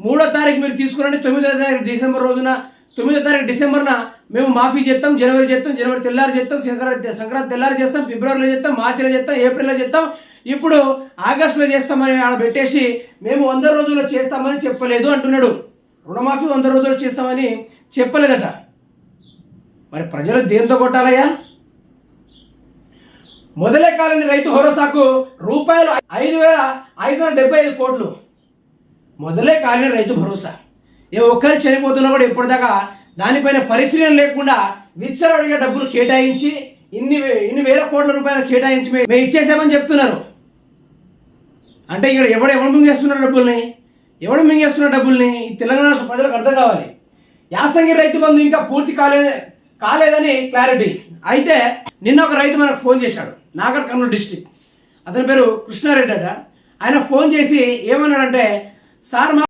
3వ తారీఖు మీరు తీసుకురండి, 9వ తారీఖు డిసెంబర్ రోజున 9వ తారీఖు డిసెంబర్న మేము మాఫీ చేస్తాం, జనవరి చేస్తాం, జనవరి తెల్లారి చేస్తాం, సంక్రాంతి తెల్లారి చేస్తాం, ఫిబ్రవరిలో చేస్తాం, మార్చిలో చేస్తాం, ఏప్రిల్లో చేస్తాం, ఇప్పుడు ఆగస్టులో చేస్తామని ఆడ పెట్టేసి మేము 100 రోజుల్లో చేస్తామని చెప్పలేదు అంటున్నాడు. రుణమాఫీ 100 రోజుల్లో చేస్తామని చెప్పలేదట. మరి ప్రజలు దేంతో కొట్టాలయ్యా? మొదలే కాలని రైతు భరోసాకు రూపాయలు 5,575 కోట్లు. మొదలే కాలని రైతు భరోసా ఏ ఒక్కరు చనిపోతున్నా కూడా ఇప్పటిదాకా దానిపైన పరిశీలన లేకుండా విచ్చలవిడిగా డబ్బులు కేటాయించి ఇన్ని వేల కోట్ల రూపాయలు కేటాయించి మేము ఇచ్చేసామని చెప్తున్నారు. అంటే ఇక్కడ ఎవడు మింగేస్తున్నారు డబ్బుల్ని? ఎవడు మింగేస్తున్న డబ్బుల్ని ఈ తెలంగాణ రాష్ట్ర ప్రజలకు అర్థం కావాలి. యాసంగి రైతు బంధు ఇంకా పూర్తి కాలేదని క్లారిటీ. అయితే నిన్న ఒక రైతు మనకు ఫోన్ చేశాడు, నాగర్ కర్నూలు డిస్టిక్, అతని పేరు కృష్ణారెడ్డి అట. ఆయన ఫోన్ చేసి ఏమన్నాడంటే, సార్